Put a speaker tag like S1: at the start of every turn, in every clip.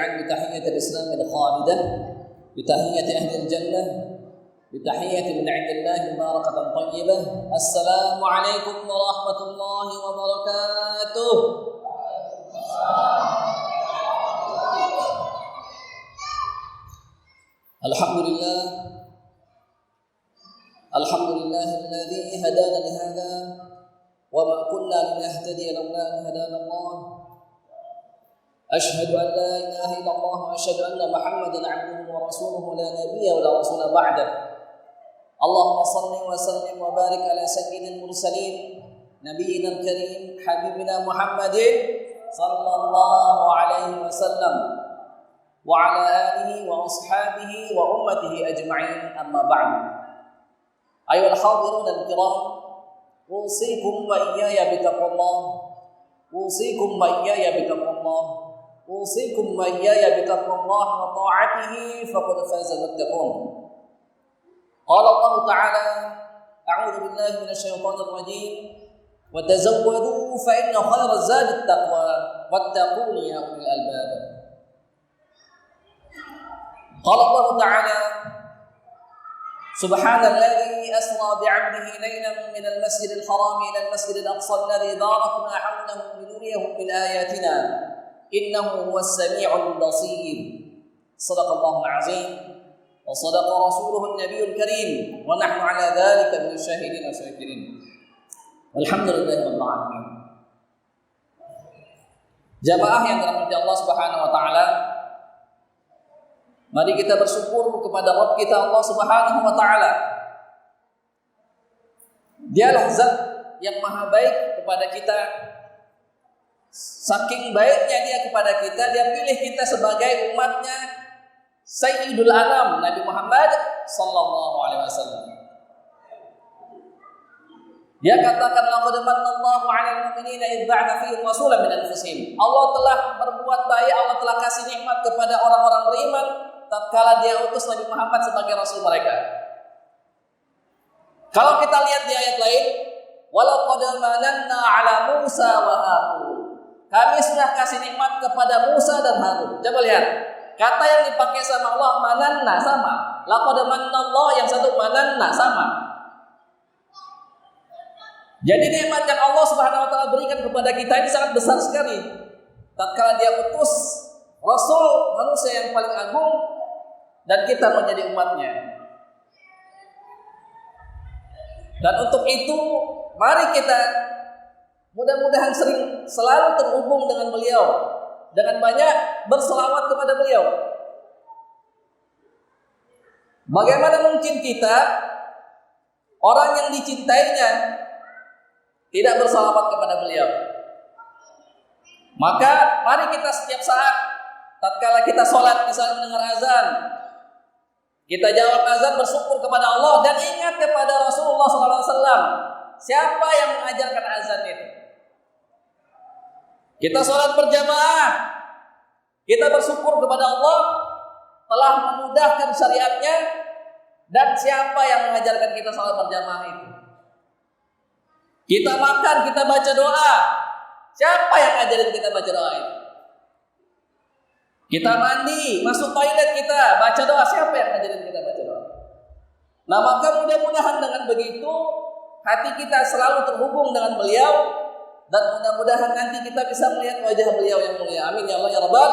S1: جميعا بتحية الإسلام الخالدة، بتحية أهل الجنة، بتحية من عند الله مباركة طيبة. السلام عليكم ورحمة الله وبركاته. الحمد لله الذي هدانا لهذا وما كنا لنهتدي لولا أن هدانا الله. أشهد أن لا إله إلا الله وأشهد أن محمدا عبده ورسوله لا نبي ولا رسول بعده. اللهم صل وسلم وبارك على سيد المرسلين نبينا الكريم حبيبنا محمد صلى الله عليه وسلم وعلى آله وأصحابه وأمته أجمعين. أما بعد، أيها الحاضرون الكرام، أوصيكم وإياي بتقوى الله، أوصيكم وإياي بتقوى الله، أوصيكم وإياي بتقوى الله وطاعته فقد فاز المتقون. قال الله تعالى: أعوذ بالله من الشيطان الرجيم، وتزودوا فإن خير الزاد التقوى واتقون يا أولي الألباب. قال الله تعالى: سبحان الذي أسرى بعبده ليلا من المسجد الحرام إلى المسجد الأقصى الذي باركنا حوله لنريه من آياتنا إنه هو السميع البصير. صدق الله العظيم وصدق رسوله النبي الكريم ونحن على ذلك من الشاهدين والشاكرين. الحمد لله رب العالمين. Jamaah yang dirahmati Allah Subhanahu wa taala, mari kita bersyukur kepada Rabb kita Allah Subhanahu wa taala. Dialah zat yang maha baik kepada kita. Saking baiknya dia kepada kita, dia pilih kita sebagai umatnya Sayyidul Anam Nabi Muhammad sallallahu alaihi wasallam. Dia katakan, laqad manallahu 'alal mu'minina idh ba'atha fihim rasulan min anfusihim. Allah telah berbuat baik, Allah telah kasih nikmat kepada orang-orang beriman tatkala dia utus Nabi Muhammad sebagai rasul mereka. Kalau kita lihat di ayat lain, walaqad mananna 'ala Musa wa Harun. Kami sudah kasih nikmat kepada Musa dan Harun. Coba lihat, kata yang dipakai sama Allah mananna sama, laqad manallah yang satu mananna sama. Jadi nikmat yang Allah Subhanahu wa taala berikan kepada kita ini sangat besar sekali. Tatkala dia utus rasul manusia yang paling agung dan kita menjadi umatnya. Dan untuk itu mari kita mudah-mudahan selalu terhubung dengan beliau, dengan banyak berselawat kepada beliau. Bagaimana mungkin kita orang yang dicintainya tidak bersalawat kepada beliau? Maka mari kita setiap saat tatkala kita sholat misalnya mendengar azan, kita jawab azan bersyukur kepada Allah dan ingat kepada Rasulullah SAW. Siapa yang mengajarkan azan itu? Kita sholat berjamaah, kita bersyukur kepada Allah telah memudahkan syariatnya. Dan siapa yang mengajarkan kita sholat berjamaah itu? Kita makan, kita baca doa. Siapa yang ngajarin kita baca doa itu? Kita mandi, masuk toilet kita baca doa. Siapa yang ngajarin kita baca doa? Nah, maka mudah-mudahan dengan begitu hati kita selalu terhubung dengan beliau, dan mudah-mudahan nanti kita bisa melihat wajah beliau yang mulia. Amin ya Allah ya Rabbal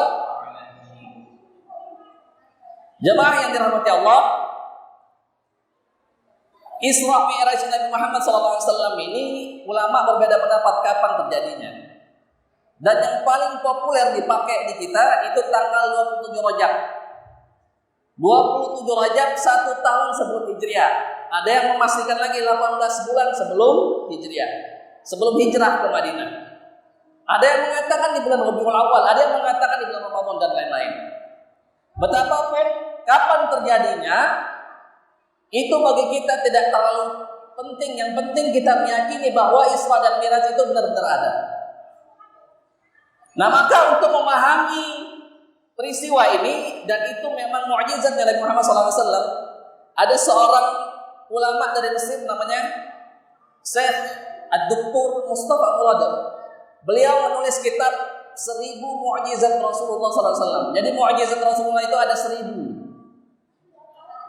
S1: alamin. Jemaah yang dirahmati Allah, Isra Mi'raj Nabi Muhammad SAW ini ulama berbeda pendapat kapan terjadinya. Dan yang paling populer dipakai di kita itu tanggal 27 Rajab. 27 Rajab 1 tahun sebelum Hijriah. Ada yang memastikan lagi 18 bulan sebelum Hijriah, sebelum hijrah ke Madinah. Ada yang mengatakan di bulan Rabiul Awal, ada yang mengatakan di bulan Ramadan dan lain-lain. Betapapun kapan terjadinya itu bagi kita tidak terlalu penting. Yang penting kita meyakini bahwa Isra dan Mi'raj itu benar-benar ada. Nah, maka untuk memahami peristiwa ini, dan itu memang mukjizat dari Muhammad SAW, ada seorang ulama dari Mesir namanya Syekh Ad-Doktor Mustafa Murad. Beliau menulis kitab 1000 mukjizat Rasulullah SAW. Jadi mukjizat Rasulullah itu ada 1000.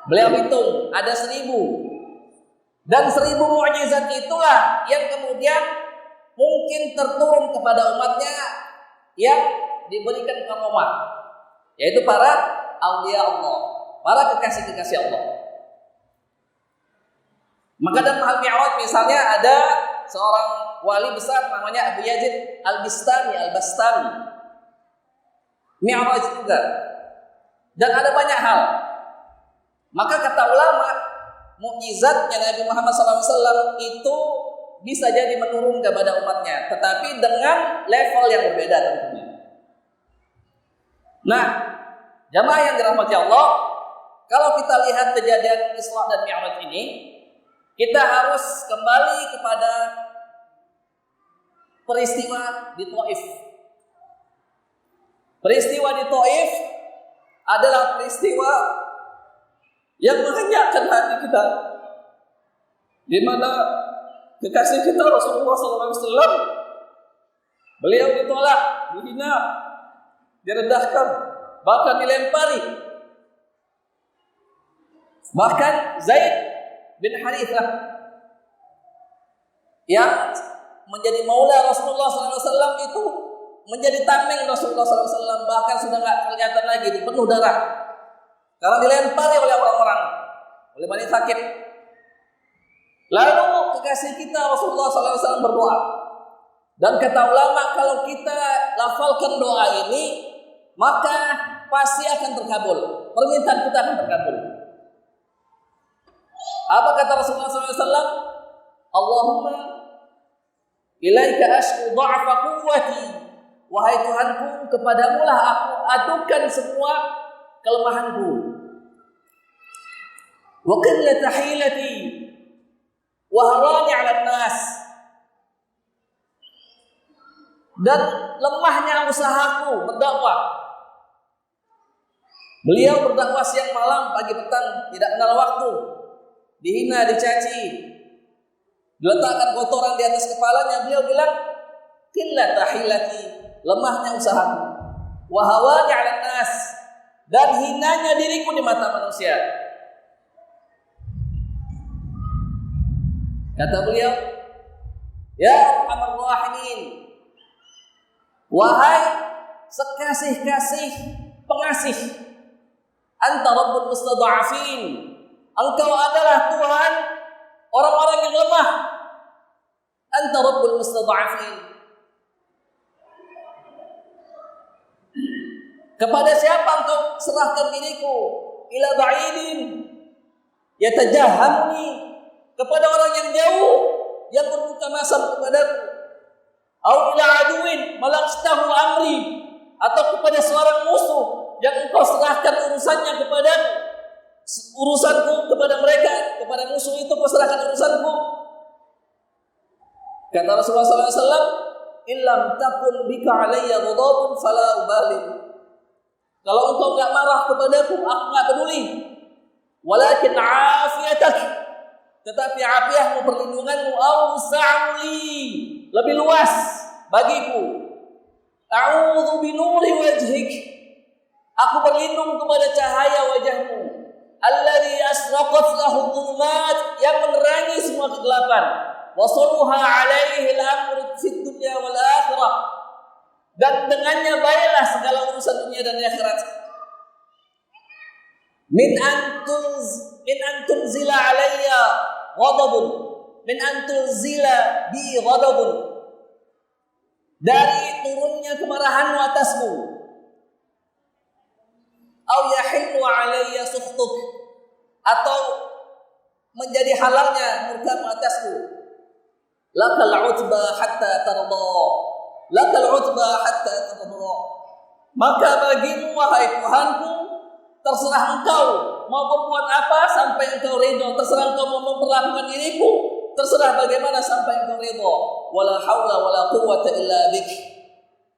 S1: Beliau hitung ada 1000. Dan 1000 mukjizat itulah yang kemudian mungkin terturun kepada umatnya yang diberikan karomah, yaitu para aulia Allah, para kekasih-kekasih Allah. Maka dalam hal Mi'raj misalnya ada seorang wali besar namanya Abu Yazid Al-Bastami. Mi'raj juga. Dan ada banyak hal. Maka kata ulama, mukjizatnya Nabi Muhammad SAW itu bisa jadi menurun kepada umatnya, tetapi dengan level yang berbeda tentunya. Nah, jamaah yang dirahmati Allah, kalau kita lihat kejadian Isra dan Mi'raj ini, kita harus kembali kepada peristiwa di Taif. Peristiwa di Taif adalah peristiwa yang menghenjakkan hati kita, di mana kekasih kita Rasulullah SAW, beliau ditolak, dihina, direndahkan, bahkan dilempari. Bahkan Zaid bin Harithah yang menjadi maula Rasulullah SAW itu menjadi tameng Rasulullah SAW, bahkan sudah nggak kelihatan lagi, penuh darah karena dilempari oleh orang-orang, oleh Bani Thaqif. Lalu kekasih kita Rasulullah SAW berdoa, dan kata ulama kalau kita lafalkan doa ini maka pasti akan terkabul, permintaan kita akan terkabul. Apa kata Rasulullah SAW? Allahumma ilaika ashku dha'fa quwwati, wahai Tuhanku, kepadamu lah aku adukan semua kelemahanku. Wa qillata hilati wa harani 'ala nas, dan lemahnya usahaku berdakwah. Beliau berdakwah siang malam, pagi petang, tidak kenal waktu. Dihina, dicaci, diletakkan kotoran di atas kepalanya. Beliau bilang, qillata hilati, lemahnya usahaku, wa hawani 'ala nas, dan hinanya diriku di mata manusia. Kata beliau, ya Arhamar Rahimin, wahai sekasih-kasih pengasih, anta rabbul mustada'afin, engkau adalah Tuhan orang-orang yang lemah. Anta rabbul mustada'afin. Kepada siapa engkau serahkan diriku? Ila ba'idin yatajahamni, kepada orang yang jauh yang berbuka masam kepadaku. Au ila aduin malaktahu amri, atau kepada seorang musuh yang engkau serahkan urusannya kepadaku, urusanku kepada mereka, kepada musuh itu kau serahkan urusanku. Kata Rasulullah SAW, illam takun bika alayya ghadabun fala ubali, kalau engkau enggak marah kepadaku, aku enggak peduli. Walakin afiyatak, tetapi afiahmu, perlindunganmu, awsa'uli, lebih luas bagiku. A'udzu binuri wajhik, aku berlindung kepada cahaya wajahmu. Alladzi asraqat lahu dhulumat, yang menerangi semua kegelapan. Wasaluha alaihi al-amru fid dunya wal akhirah, dan dengannya baiklah segala urusan dunia dan akhirat. Min antunzila alayya ghadabun, min antunzila bi ghadabun, dari turunnya kemarahanmu atasmu. Au yahillu alayya sukhtuk, atau menjadi halalnya murkamu atasku. Lakal utba hatta tarda, lakal utba hatta tarda, maka bagimu wahai Tuhanku, terserah engkau mau berbuat apa sampai engkau ridho, terserah engkau mau memperlakukan diriku, terserah bagaimana sampai engkau ridho. Wala haula wala quwwata illa bik,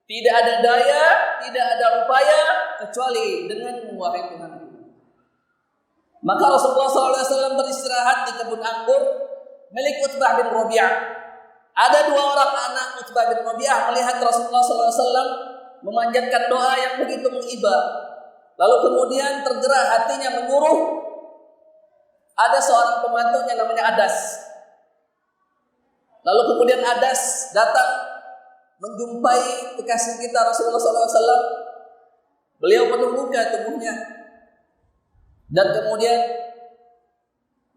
S1: tidak ada daya, tidak ada upaya kecuali denganmu wahai Tuhanku. Maka Rasulullah SAW beristirahat di kebun anggur milik Utbah bin Rabi'ah. Ada 2 orang anak Utbah bin Rabi'ah melihat Rasulullah SAW memanjatkan doa yang begitu mengiba. Lalu kemudian tergerak hatinya menyuruh ada seorang pembantunya namanya Adas. Lalu kemudian Adas datang menjumpai kekasih kita Rasulullah SAW. Beliau penuh luka tubuhnya dan kemudian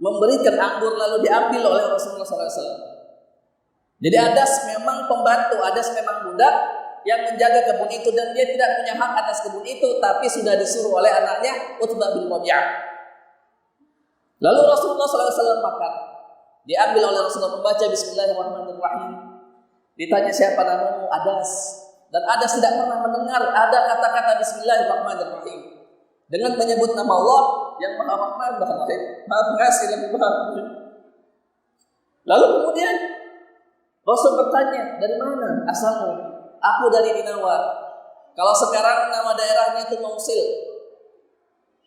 S1: memberikan anggur lalu diambil oleh Rasulullah SAW. Jadi Adas memang pembantu, Adas memang budak yang menjaga kebun itu dan dia tidak punya hak atas kebun itu, tapi sudah disuruh oleh anaknya Utbah bin Rabi'ah. Lalu Rasulullah SAW makan, diambil oleh Rasulullah membaca Bismillahirrahmanirrahim. Ditanya siapa namamu? Adas. Dan Adas tidak pernah mendengar ada kata-kata Bismillahirrahmanirrahim. Dengan menyebut nama Allah yang Maha Rahman, Maha Rahim, Maha Pengasih dan Maha Penyayang. Lalu kemudian Rasul bertanya, dari mana asalmu? Aku dari Ninawa. Kalau sekarang nama daerahnya itu Mausil,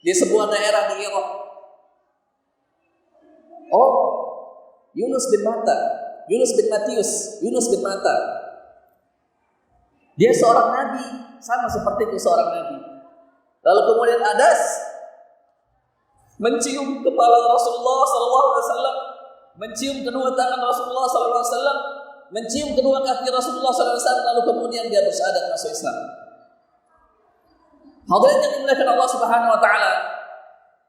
S1: di sebuah daerah di Irak. Oh, Yunus bin Matta, Yunus bin Matius, Yunus bin Matta. Dia seorang nabi, sama seperti itu seorang nabi. Lalu kemudian Adas mencium kepala Rasulullah SAW, mencium kedua tangan Rasulullah SAW, mencium kedua kaki Rasulullah SAW, lalu kemudian dia bersyahadat masuk Islam. Hadirin yang dimuliakan Allah Subhanahu Wa Taala,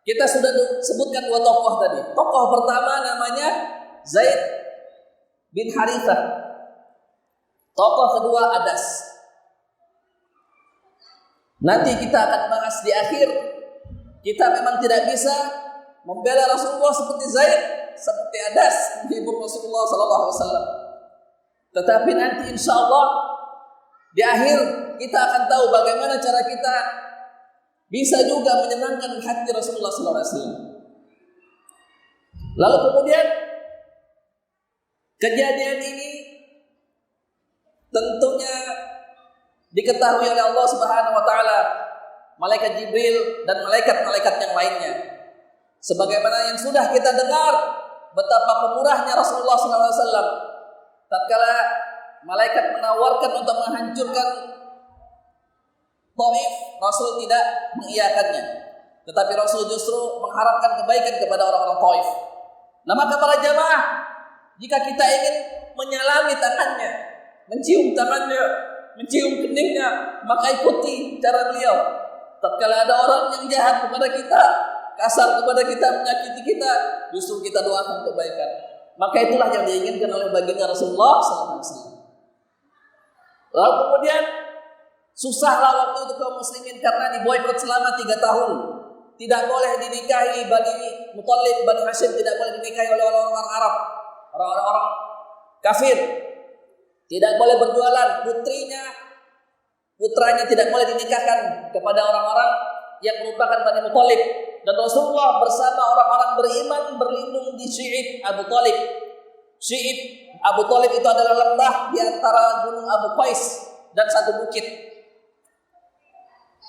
S1: kita sudah sebutkan dua tokoh tadi. Tokoh pertama namanya Zaid bin Harithah. Tokoh kedua Adas. Nanti kita akan bahas di akhir. Kita memang tidak bisa membela Rasulullah seperti Zaid, seperti Adas, menghibur Rasulullah SAW. Tetapi nanti insya Allah di akhir kita akan tahu bagaimana cara kita bisa juga menyenangkan hati Rasulullah SAW. Lalu kemudian kejadian ini tentunya diketahui oleh Allah Subhanahu Wa Taala, malaikat Jibril dan malaikat-malaikat yang lainnya. Sebagaimana yang sudah kita dengar betapa pemurahnya Rasulullah SAW. Tatkala malaikat menawarkan untuk menghancurkan Taif, Rasul tidak mengiyakannya. Tetapi Rasul justru mengharapkan kebaikan kepada orang-orang Taif. Nah maka para jamaah, jika kita ingin menyalami tangannya, mencium tangannya, mencium keningnya, maka ikuti cara beliau. Tatkala ada orang yang jahat kepada kita, kasar kepada kita, menyakiti kita, justru kita doakan kebaikan. Maka itulah yang diinginkan oleh baginda Rasulullah SAW. Lalu kemudian susahlah waktu itu kaum muslimin karena diboikot selama 3 tahun. Tidak boleh dinikahi Bani Muthalib, Bani Hashim tidak boleh dinikahi oleh orang-orang Arab, orang-orang kafir. Tidak boleh berjualan, putranya tidak boleh dinikahkan kepada orang-orang yang merupakan Bani Muthalib. Dan Rasulullah bersama orang-orang beriman berlindung di Syi'id Abu Talib. Syi'id Abu Talib itu adalah lembah di antara gunung Abu Qais dan satu bukit.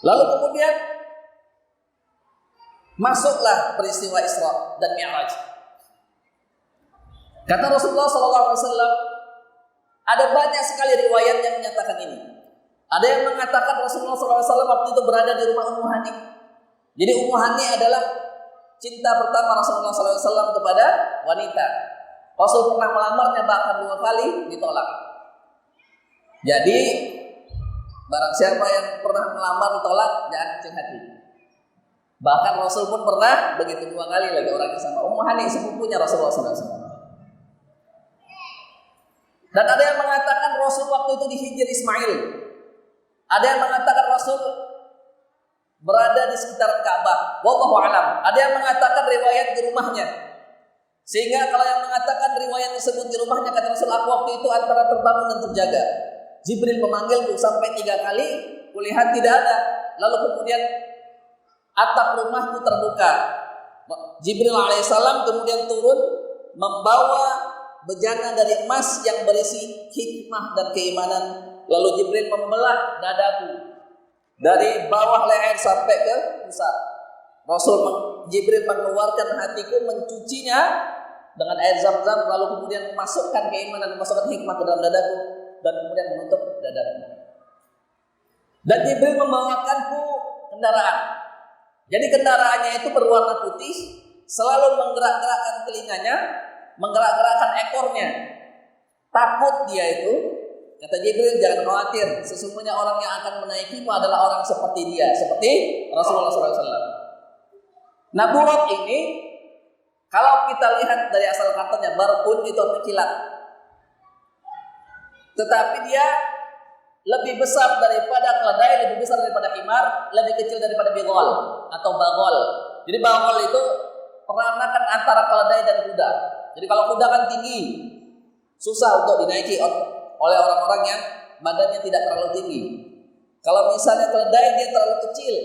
S1: Lalu kemudian masuklah peristiwa Isra dan Mi'raj. Kata Rasulullah SAW, ada banyak sekali riwayat yang menyatakan ini. Ada yang mengatakan Rasulullah SAW waktu itu berada di rumah Ummu Hani. Jadi Ummu Hani adalah cinta pertama Rasulullah SAW kepada wanita. Rasul pernah melamarnya bahkan 2 kali ditolak. Jadi barang siapa yang pernah melamar ditolak, jangan kecil hati. Bahkan Rasul pun pernah begitu 2 kali lagi orang yang sama. Ummu Hani sepupunya Rasulullah SAW. Dan ada yang mengatakan Rasul waktu itu di Hijr Ismail. Ada yang mengatakan Rasul berada di sekitar Ka'bah. Wallahu a'lam. Ada yang mengatakan riwayat di rumahnya. Sehingga kalau yang mengatakan riwayat tersebut di rumahnya, kata Rasul, aku waktu itu antara terbangun dan terjaga. Jibril memanggilku sampai 3 kali, kulihat tidak ada. Lalu kemudian atap rumahku terbuka. Jibril alaihissalam kemudian turun membawa bejana dari emas yang berisi hikmah dan keimanan. Lalu Jibril membelah dadaku dari bawah leher sampai ke pusat. Jibril mengeluarkan hatiku, mencucinya dengan air zam-zam, lalu kemudian memasukkan keimanan, memasukkan hikmah ke dalam dadaku dan kemudian menutup dadaku. Dan Jibril membawakanku kendaraan. Jadi kendaraannya itu berwarna putih, selalu menggerak-gerakkan telinganya, menggerak-gerakkan ekornya. Takut dia itu, kata Jibril, jangan khawatir, sesungguhnya orang yang akan menaikimu adalah orang seperti dia, seperti Rasulullah SAW. Nah, buruk ini, kalau kita lihat dari asal katanya, barqun itu artinya kilat. Tetapi dia lebih besar daripada keledai, lebih besar daripada himar, lebih kecil daripada bigol atau bagol. Jadi bagol itu peranakan antara keledai dan kuda. Jadi kalau kuda kan tinggi, susah untuk dinaiki oleh orang-orang yang badannya tidak terlalu tinggi. Kalau misalnya keledai dia terlalu kecil.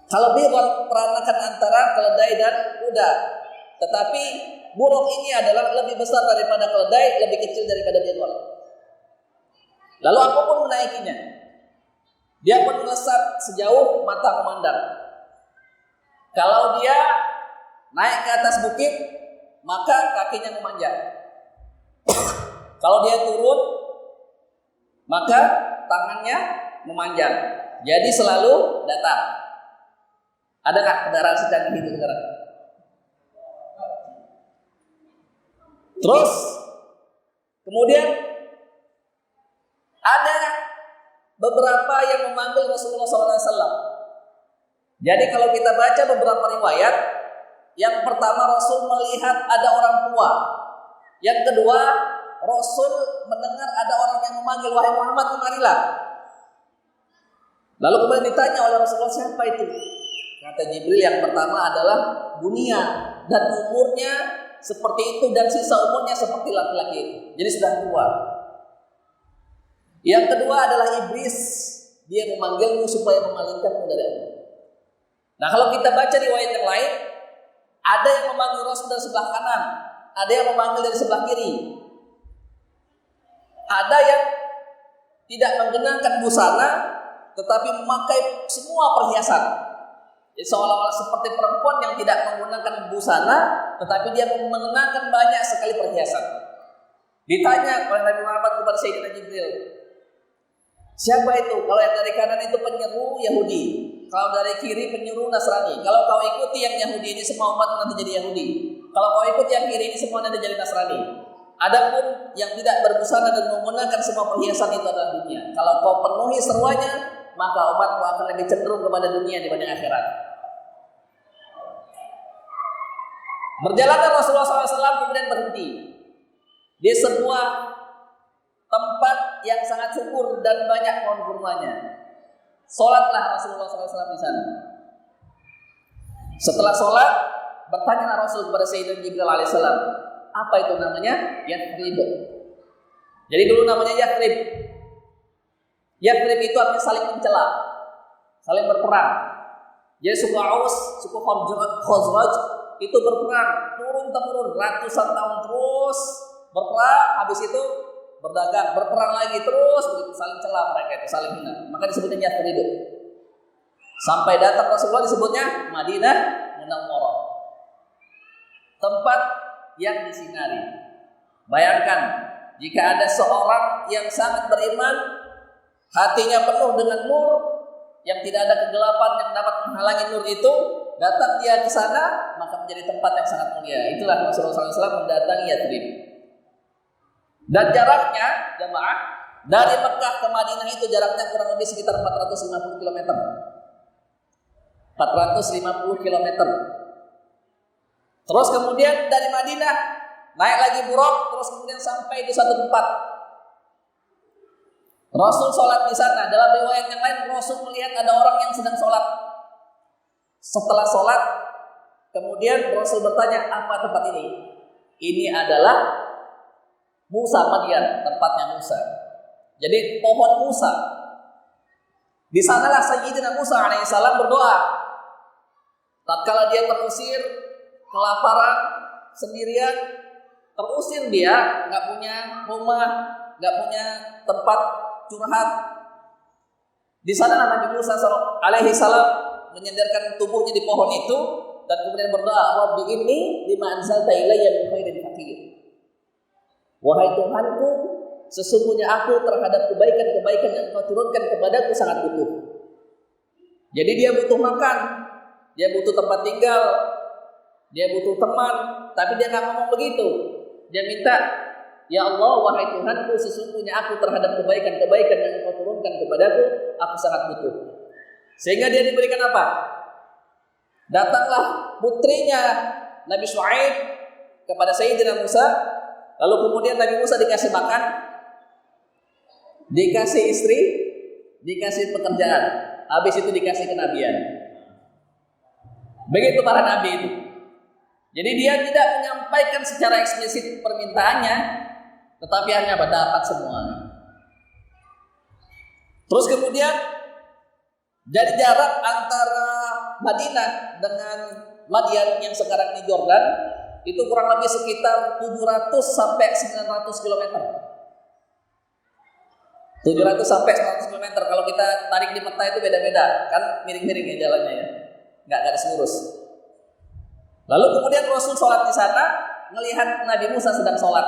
S1: Kalau bigol peranakan antara keledai dan kuda. Tetapi buruk ini adalah lebih besar daripada keledai, lebih kecil daripada bigol. Lalu aku pun menaikinya. Dia pun melesat sejauh mata memandang. Kalau dia naik ke atas bukit, maka kakinya memanjang. Kalau dia turun, maka tangannya memanjang. Jadi selalu datar. Adakah kendaraan secanggih itu sekarang? Terus kemudian ada beberapa yang memanggil Rasulullah SAW. Jadi kalau kita baca beberapa riwayat, yang pertama Rasul melihat ada orang tua. Yang kedua, Rasul mendengar ada orang yang memanggil, wahai Muhammad, kemarilah. Lalu kemudian ditanya oleh Rasulullah, siapa itu? Kata Jibril, yang pertama adalah dunia dan umurnya seperti itu dan sisa umurnya seperti laki-laki itu. Jadi sudah tua. Yang kedua adalah iblis, dia memanggilmu supaya memalingkanmu dari Allah. Nah, kalau kita baca riwayat yang lain, ada yang memanggil Rasul dari sebelah kanan, ada yang memanggil dari sebelah kiri. Ada yang tidak mengenakan busana tetapi memakai semua perhiasan. Jadi seolah-olah seperti perempuan yang tidak menggunakan busana tetapi dia mengenakan banyak sekali perhiasan. Ditanya oleh Nabi Muhammad kepada Sayyidina Jibril, siapa itu? Kalau yang dari kanan itu penyeru Yahudi, kalau dari kiri penyeru Nasrani. Kalau kau ikuti yang Yahudi ini, semua umat nanti jadi Yahudi. Kalau kau ikuti yang kiri ini, semua nanti jadi Nasrani. Adapun yang tidak berbusana dan menggunakan semua perhiasan itu adalah dunia. Kalau kau penuhi seruannya, maka umatmu akan lebih cenderung kepada dunia dibanding akhirat. Berjalanlah Rasulullah SAW kemudian berhenti di sebuah tempat yang sangat subur dan banyak pohon kurmanya. Sholatlah Rasulullah SAW di sana. Setelah sholat, bertanyalah Rasul kepada Sayyidina Jibril alaihissalam, apa itu namanya? Yathrib. Jadi dulu namanya Yathrib. Yathrib itu artinya saling mencela, saling berperang. Jadi suku Aus, suku Khazraj itu berperang turun-temurun ratusan tahun terus berperang, habis itu berdagang, berperang lagi terus begitu, saling celah mereka itu, saling hina. Maka disebutnya Yathrib. Sampai datang Rasulullah disebutnya Madinah Munawwarah. Tempat yang disinari. Bayangkan jika ada seorang yang sangat beriman, hatinya penuh dengan nur, yang tidak ada kegelapan yang dapat menghalangi nur itu, datang dia ke sana, maka menjadi tempat yang sangat mulia. Itulah Rasulullah SAW mendatangi Yathrib. Dan jaraknya, jamaah, dari Mekah ke Madinah itu jaraknya kurang lebih sekitar 450 km. 450 km. Terus kemudian dari Madinah naik lagi buruk, terus kemudian sampai di satu tempat. Rasul sholat di sana. Dalam riwayat yang lain, Rasul melihat ada orang yang sedang sholat. Setelah sholat, kemudian Rasul bertanya, apa tempat ini? Ini adalah Musa Madian, tempatnya Musa. Jadi pohon Musa. Di sanalah Sayyidina Musa alaihissalam berdoa. Tatkala dia terusir, kelaparan, sendirian, terusir dia, nggak punya rumah, nggak punya tempat curhat. Di sana Nabi Musa alaihissalam menyandarkan tubuhnya di pohon itu dan kemudian berdoa, Rabbi inni lima anzalta ilayya min khairin faqir. Wahai Tuhanku, sesungguhnya aku terhadap kebaikan-kebaikan yang Engkau turunkan kepadaku sangat butuh. Jadi dia butuh makan, dia butuh tempat tinggal, dia butuh teman, tapi dia nggak ngomong begitu. Dia minta, ya Allah, wahai Tuhanku, sesungguhnya aku terhadap kebaikan-kebaikan yang Engkau turunkan kepadaku, aku sangat butuh. Sehingga dia diberikan apa? Datanglah putrinya Nabi Syuaib kepada Sayyidina Musa, lalu kemudian Nabi Musa dikasih makan, dikasih istri, dikasih pekerjaan, habis itu dikasih kenabian. Begitu para nabi itu. Jadi dia tidak menyampaikan secara eksplisit permintaannya, tetapi hanya mendapat semua. Terus kemudian jadi jarak antara Madinah dengan Madian yang sekarang di Jordan itu kurang lebih sekitar 700 sampai 900 km. 700 sampai 100 km. Kalau kita tarik di peta itu beda-beda, kan miring-miring ya jalannya ya, nggak garis lurus. Lalu kemudian Rasul sholat di sana, melihat Nabi Musa sedang sholat.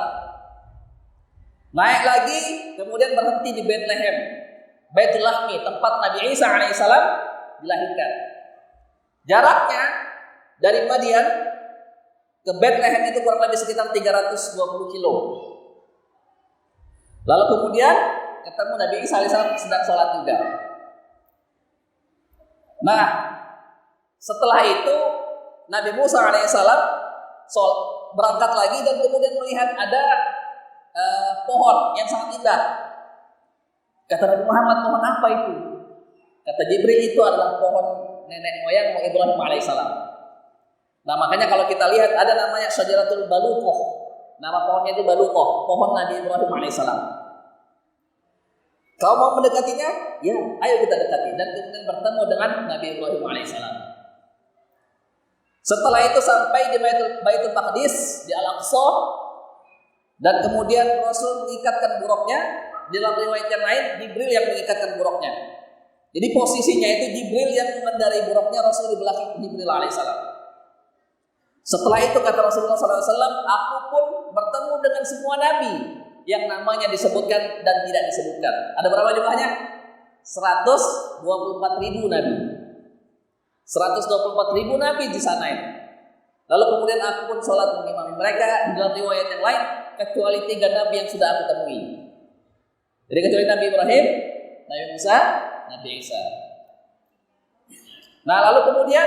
S1: Naik lagi, kemudian berhenti di Bethlehem, Baitul Lahmi, tempat Nabi Isa alaihissalam dilahirkan. Jaraknya dari Madian ke Bethlehem itu kurang lebih sekitar 320 kilo. Lalu kemudian ketemu Nabi Isa alaihissalam sedang sholat juga. Nah, setelah itu Nabi Musa alaihissalam berangkat lagi dan kemudian melihat ada pohon yang sangat indah. Kata Nabi Muhammad, pohon apa itu? Kata Jibril, itu adalah pohon nenek moyang Ibrahim alaihissalam. Nah makanya kalau kita lihat ada namanya Syajaratul Baluqah. Nama pohonnya itu Baluqah, pohon Nabi Ibrahim alaihissalam. Kau mau mendekatinya? Ya, ayo kita dekati. Dan kemudian bertemu dengan Nabi Ibrahim alaihissalam. Setelah itu sampai di Baitul Maqdis, di Al-Aqsa, dan kemudian Rasul mengikatkan buruknya. Di dalam riwayat yang lain, Jibril yang mengikatkan buruknya. Jadi posisinya itu Jibril yang mengendarai buruknya, Rasul di belakang Jibril alaihissalam. Setelah itu kata Rasulullah SAW, aku pun bertemu dengan semua nabi yang namanya disebutkan dan tidak disebutkan. Ada berapa jumlahnya? 124.000 nabi. 124.000 nabi di sana ini. Lalu kemudian aku pun sholat mengimami mereka. Di dalam riwayat yang lain, kecuali 3 nabi yang sudah aku temui. Jadi kecuali Nabi Ibrahim, Nabi Musa, Nabi Isa. Nah lalu kemudian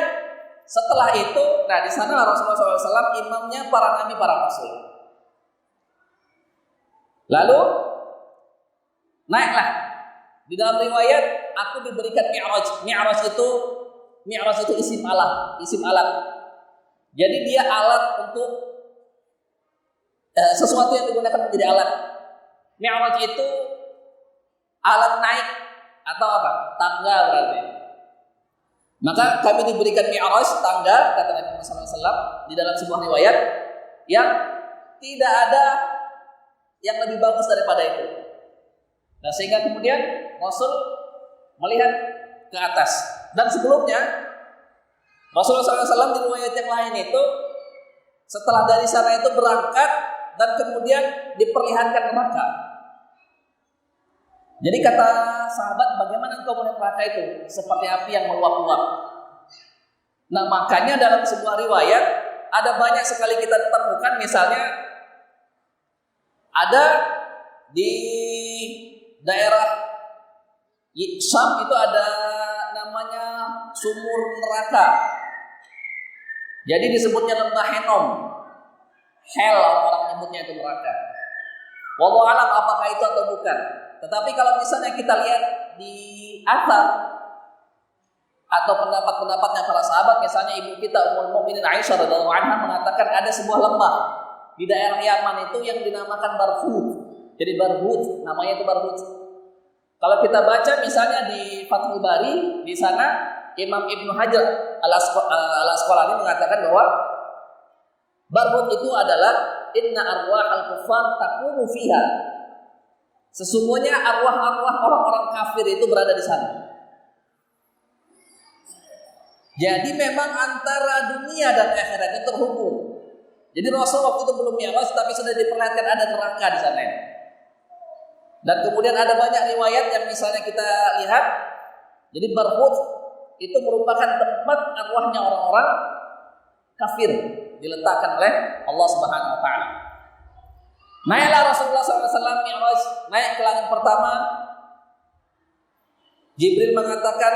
S1: setelah itu, nah di sana Rasulullah SAW imamnya para nabi, para rasul. Lalu naiklah. Di dalam riwayat aku diberikan mi'raj. Mi'raj itu isim alat. Jadi dia alat untuk sesuatu yang digunakan menjadi alat. Mi'raj itu alat naik atau apa? Tangga berarti. Maka kami diberikan mi'raj, tangga, kata Nabi Muhammad SAW di dalam sebuah riwayat yang tidak ada yang lebih bagus daripada itu. Nah sehingga kemudian Rasul melihat ke atas. Dan sebelumnya Rasulullah SAW di riwayat yang lain itu setelah dari sana itu berangkat dan kemudian diperlihatkan neraka. Jadi kata sahabat, bagaimana engkau melihat neraka itu? Seperti api yang meluap-luap. Nah makanya dalam sebuah riwayat ada banyak sekali kita temukan, misalnya ada di daerah Syam itu ada namanya sumur neraka. Jadi disebutnya lembah Henom. Hell orang menyebutnya itu neraka. Wallahu alam apakah itu atau bukan. Tetapi kalau misalnya kita lihat di athar atau pendapat-pendapatnya para sahabat, misalnya ibu kita Ummul Mukminin Aisyah radhiyallahu anha mengatakan ada sebuah lembah di daerah Yaman itu yang dinamakan Barhut. Jadi Barhut, namanya itu Barhut. Kalau kita baca misalnya di Fathul Bari, di sana Imam Ibnu Hajar Al-Asqalani mengatakan bahwa Barhut itu adalah inna arwahal kuffar takunu fiha. Sesungguhnya arwah-arwah orang-orang kafir itu berada di sana. Jadi memang antara dunia dan akhirat itu terhubung. Jadi Rasul waktu itu belum mi'raj tapi sudah diperlihatkan ada neraka di sana. Dan kemudian ada banyak riwayat yang misalnya kita lihat, jadi Barhut itu merupakan tempat arwahnya orang-orang kafir diletakkan oleh Allah Subhanahu wa taala. Naiklah Rasulullah SAW Mi'raj, naik ke langit pertama. Jibril mengatakan,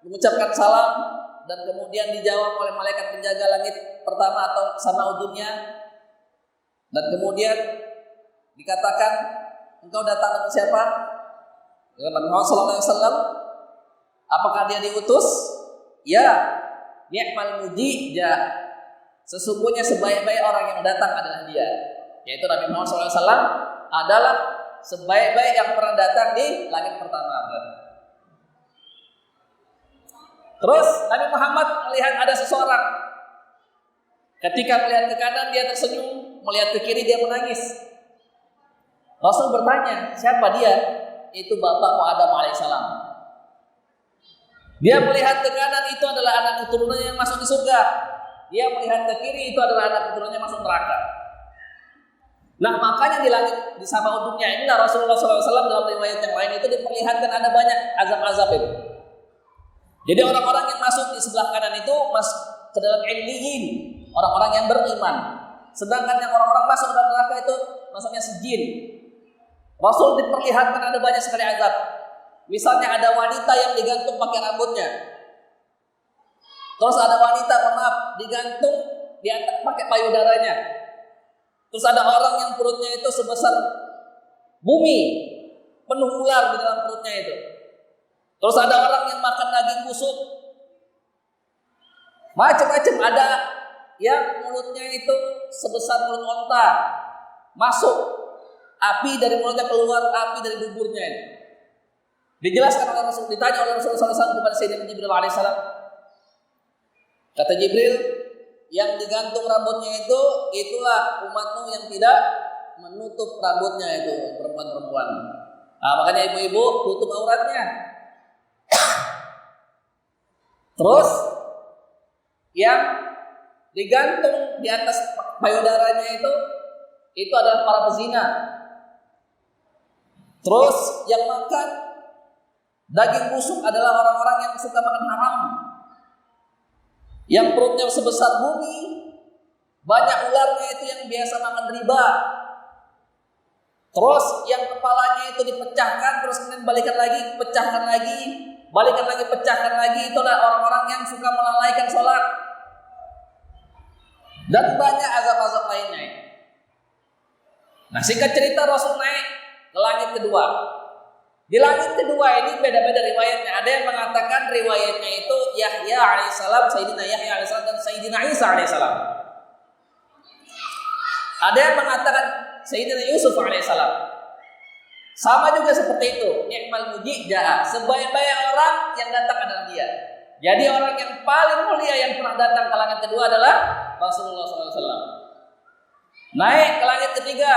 S1: mengucapkan salam, dan kemudian dijawab oleh malaikat penjaga langit pertama atau sama dunia. Dan kemudian dikatakan, engkau datang dengan siapa? Dengan Nabi Muhammad SAW. Apakah dia diutus? Ya. Ni'mal muji ja. Sesungguhnya sebaik-baik orang yang datang adalah dia, yaitu Nabi Muhammad SAW adalah sebaik-baik yang pernah datang di langit pertama. Terus Nabi Muhammad melihat ada seseorang. Ketika melihat ke kanan dia tersenyum, melihat ke kiri dia menangis. Rasul bertanya, siapa dia? Itu bapakmu Adam alaihissalam. Dia melihat ke kanan, itu adalah anak keturunannya yang masuk di surga. Dia melihat ke kiri, itu adalah anak keturunannya yang masuk neraka. Nah, makanya di langit di sama ujungnya inilah Rasulullah SAW dalam riwayat yang lain itu diperlihatkan ada banyak azab-azab itu. Jadi orang-orang yang masuk di sebelah kanan itu masuk ke dalam illiyin, orang-orang yang beriman. Sedangkan yang orang-orang masuk ke dalam neraka itu masuknya sijin. Rasul diperlihatkan ada banyak sekali azab. Misalnya ada wanita yang digantung pakai rambutnya. Terus ada wanita, digantung di atas pakai payudaranya. Terus ada orang yang perutnya itu sebesar bumi, penuh ular di dalam perutnya itu. Terus ada orang yang makan daging busuk. Macam-macam, ada yang mulutnya itu sebesar mulut onta. Masuk api dari mulutnya, keluar api dari buburnya ini. Dijelaskan oleh Rasul, ditanya oleh Rasulullah SAW kepada Sayyidina Jibril alaihissalam. Kata Jibril, yang digantung rambutnya itu, itulah umatmu yang tidak menutup rambutnya itu, perempuan-perempuan. Nah, makanya ibu-ibu tutup auratnya. Terus yang digantung di atas payudaranya itu adalah para pezina. Terus yang makan daging busuk adalah orang-orang yang suka makan haram, yang perutnya sebesar bumi, banyak ularnya itu yang biasa makan riba. Terus yang kepalanya itu dipecahkan, terus kemudian balikan lagi, pecahkan lagi, balikan lagi, pecahkan lagi. Itulah orang-orang yang suka melalaikan sholat. Dan banyak azab-azab lainnya. Nah, singkat cerita Rasul naik ke langit kedua. Di langit kedua ini beda-beda riwayatnya. Ada yang mengatakan riwayatnya itu Yahya alaihissalam, Sayyidina Yahya alaihissalam, dan Sayyidina Isa alaihissalam. Ada yang mengatakan Sayyidina Yusuf alaihissalam. Sama juga seperti itu. Ni'mal muji ja'a. Sebaik-baik orang yang datang adalah dia. Jadi orang yang paling mulia yang pernah datang ke langit kedua adalah Rasulullah SAW. Naik ke langit ketiga,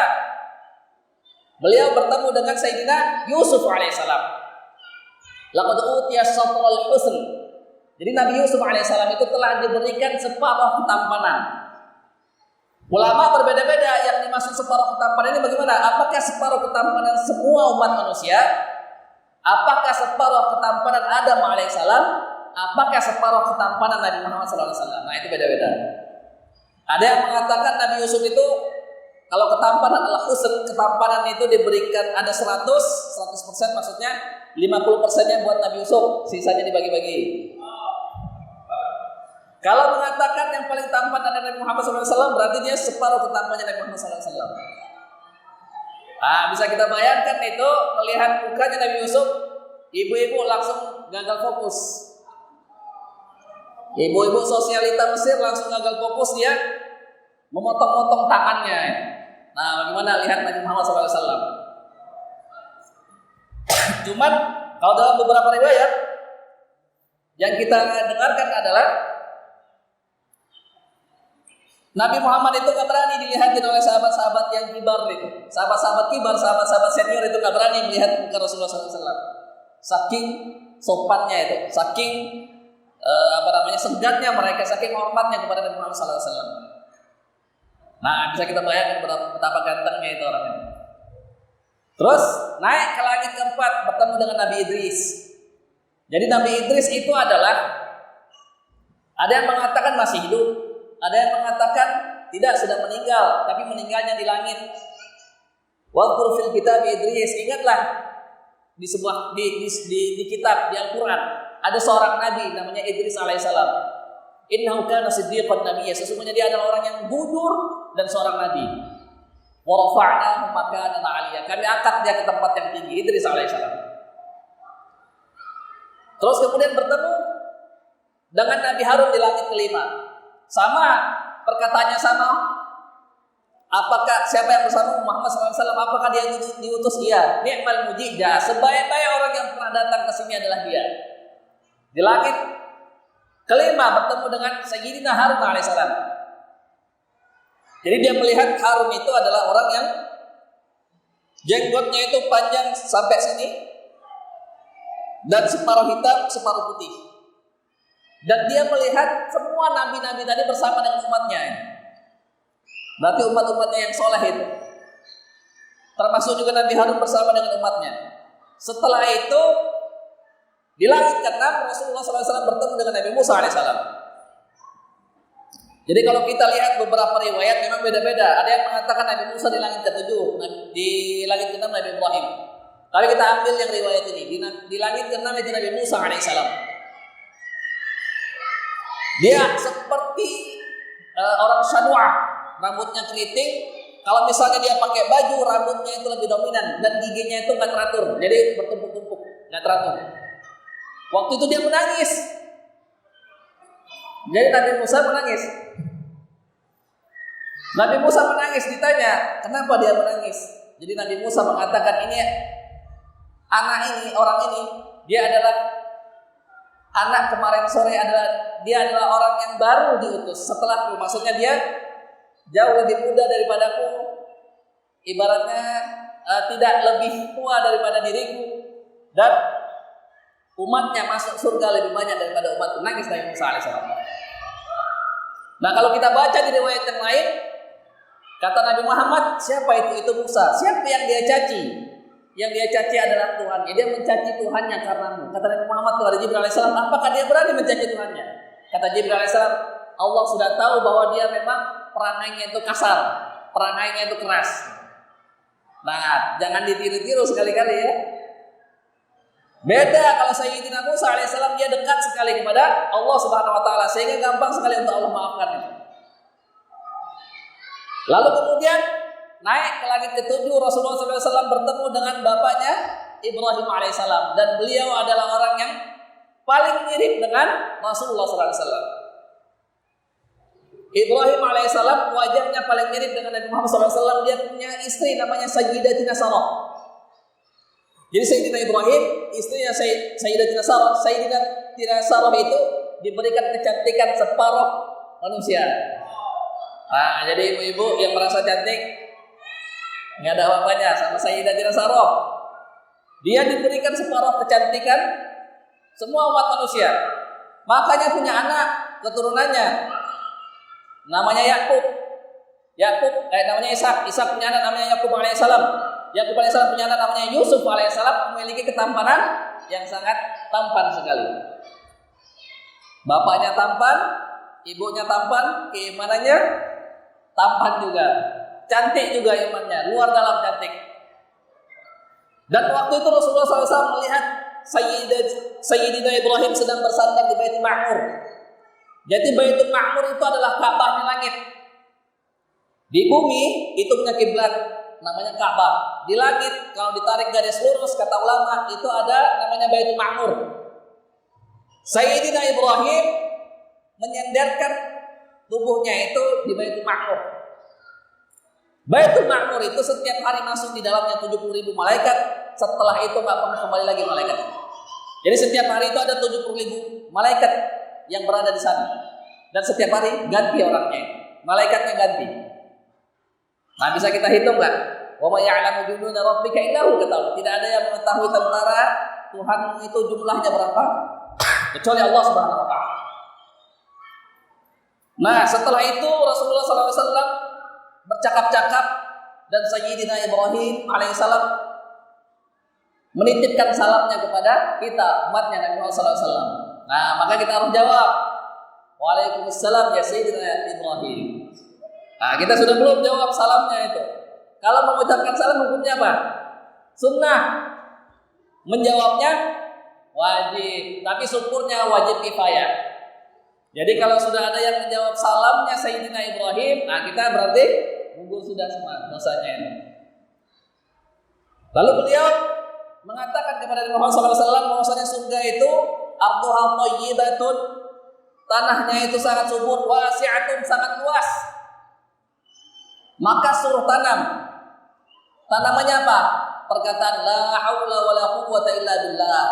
S1: beliau bertemu dengan Sayyidina Yusuf alaihissalam. Laqad utiya satral husn. Jadi Nabi Yusuf alaihissalam itu telah diberikan separuh ketampanan. Ulama berbeda-beda yang dimaksud separuh ketampanan ini bagaimana? Apakah separuh ketampanan semua umat manusia? Apakah separuh ketampanan Adam alaihissalam? Apakah separuh ketampanan Nabi Muhammad SAW? Nah, itu beda-beda. Ada yang mengatakan Nabi Yusuf itu kalau ketampanan adalah husn, ketampanan itu diberikan ada 100% maksudnya 50%-nya buat Nabi Yusuf, sisanya dibagi-bagi. Kalau mengatakan yang paling tampan adalah Nabi Muhammad SAW, berarti dia separuh ketampannya Nabi Muhammad SAW. Nah, bisa kita bayangkan itu, melihat mukanya Nabi Yusuf, ibu-ibu langsung gagal fokus. Ibu-ibu sosialita Mesir langsung gagal fokus, dia memotong-motong tangannya. Nah, bagaimana lihat Nabi Muhammad SAW? Cuman, kalau dalam beberapa riwayat yang kita dengarkan adalah Nabi Muhammad itu gak berani dilihatin oleh sahabat-sahabat yang kibar itu. Sahabat-sahabat kibar, sahabat-sahabat senior itu gak berani melihat muka Rasulullah SAW. Saking sopannya itu, saking segatnya mereka, saking hormatnya kepada Nabi Muhammad SAW. Nah, bisa kita bayangkan betapa gantengnya itu orang ini. Terus naik ke langit keempat bertemu dengan Nabi Idris. Jadi Nabi Idris itu adalah, ada yang mengatakan masih hidup, ada yang mengatakan tidak, sudah meninggal, tapi meninggalnya di langit. Wadhkur fil kitab Idris, ingatlah di sebuah di kitab, di Al-Qur'an, ada seorang nabi namanya Idris alaihissalam. Innahu kana siddiqan nabiyya, sesungguhnya dia adalah orang yang jujur dan seorang nabi. Wa rafa'nahu makanan 'aliyya, kami angkat dia ke tempat yang tinggi, Idris alaihissalam. Terus kemudian bertemu dengan Nabi Harun di langit kelima. Sama, perkataannya sama. Apakah siapa yang bersama Muhammad SAW? Apakah dia diutus? Iya. Ni'mal mujizah, sebaik-baik orang yang pernah datang ke sini adalah dia. Di langit kelima bertemu dengan Sayyidina Harun alaihissalam. Jadi dia melihat Harun itu adalah orang yang jenggotnya itu panjang sampai sini dan separuh hitam, separuh putih. Dan dia melihat semua nabi-nabi tadi bersama dengan umatnya. Berarti umat-umatnya yang soleh itu. Termasuk juga Nabi Harun bersama dengan umatnya. Setelah itu, di langit ke-6 Rasulullah SAW bertemu dengan Nabi Musa AS. Jadi kalau kita lihat beberapa riwayat memang beda-beda. Ada yang mengatakan Nabi Musa di langit ke-7, di langit ke-6 Nabi Ibrahim. Tapi kita ambil yang riwayat ini. Di langit ke-6 itu Nabi Musa AS. Dia seperti orang Syadwah, rambutnya keriting. Kalau misalnya dia pakai baju, rambutnya itu lebih dominan dan giginya itu nggak teratur, jadi bertumpuk-tumpuk, nggak teratur. Waktu itu dia menangis. Jadi Nabi Musa menangis. Nabi Musa menangis, ditanya kenapa dia menangis. Jadi Nabi Musa mengatakan ini anak ini, orang ini, dia adalah anak kemarin sore, dia adalah orang yang baru diutus setelahku. Maksudnya dia jauh lebih muda daripadaku, ibaratnya tidak lebih tua daripada diriku, dan umatnya masuk surga lebih banyak daripada umatku. Nangis Nabi Musa alaihissalam. Nah kalau kita baca di riwayat yang lain, kata Nabi Muhammad, siapa itu? Itu Musa. Siapa yang dia caci? Yang dia caci adalah Tuhannya. Dia mencaci Tuhannya karenamu. Kata Nabi Muhammad kepada Jibril alaihissalam, apakah dia berani mencaci Tuhannya? Kata Jibril alaihissalam, Allah sudah tahu bahwa dia memang perangainya itu kasar, perangainya itu keras. Nah, jangan ditiru-tiru sekali-kali ya. Beda kalau Sayyidina Musa alaihissalam, dia dekat sekali kepada Allah Subhanahu wa taala sehingga gampang sekali untuk Allah maafkan. Lalu kemudian naik ke langit ke-7, Rasulullah SAW bertemu dengan bapaknya Ibrahim alaihissalam, dan beliau adalah orang yang paling mirip dengan Rasulullah SAW. Ibrahim alaihissalam wajahnya paling mirip dengan Nabi Muhammad SAW. Dia punya istri namanya Sayyidatina Sarah. Jadi Sayyidina Ibrahim, istrinya Sayyidatina Sarah. Sayyidatina Sarah itu diberikan kecantikan separuh manusia. Nah, jadi ibu-ibu yang merasa cantik, nggak ada apa-apanya sama Sayyidatina Sarah. Dia diberikan separuh kecantikan semua umat manusia. Makanya punya anak keturunannya namanya Yakub. Namanya Ishak. Ishak punya anak namanya Yakub alaihissalam. Yakub alaihissalam punya anak namanya Yusuf alaihissalam, memiliki ketampanan yang sangat tampan sekali. Bapaknya tampan, ibunya tampan, keimanannya tampan juga, cantik juga imannya, luar dalam cantik. Dan waktu itu Rasulullah SAW melihat Sayyidina Ibrahim sedang bersandar di Baitul Ma'mur. Jadi Baitul Ma'mur itu adalah Ka'bahnya langit. Di bumi itu punya kiblat namanya Ka'bah. Di langit kalau ditarik garis lurus kata ulama itu ada namanya Baitul Ma'mur. Sayyidina Ibrahim menyandarkan tubuhnya itu di Baitul Ma'mur. Baitul Ma'mur itu setiap hari masuk di dalamnya 70.000 malaikat. Setelah itu nggak pernah kembali lagi malaikat. Jadi setiap hari itu ada 70.000 malaikat yang berada di sana. Dan setiap hari ganti orangnya, malaikatnya ganti. Nah, bisa kita hitung nggak? Wa ma ya'lamu junuda rabbika illa hu, kata. Tidak ada yang mengetahui tentara Tuhan itu jumlahnya berapa kecuali Allah Subhanahu wa taala. Nah, setelah itu Rasulullah SAW bercakap-cakap dan Sayyidina Ibrahim alaihissalam menitipkan salamnya kepada kita, umatnya Nabi Muhammad SAW. Nah, maka kita harus jawab, Waalaikumsalam ya Sayyidina Ibrahim. Nah, kita sudah belum jawab salamnya itu. Kalau mengucapkan salam hukumnya apa? Sunnah. Menjawabnya wajib, tapi syukurnya wajib kifayah. Jadi kalau sudah ada yang menjawab salamnya Sayyidina Ibrahim, nah kita berarti gugur sudah semua dosanya ini. Lalu beliau mengatakan kepada Nabi Muhammad SAW bahwasanya surga itu arduha thayyibatun, tanahnya itu sangat subur, wasi'atun, sangat luas. Maka suruh tanam. Tanamannya apa? Perkataan la haula wala quwwata illa billah.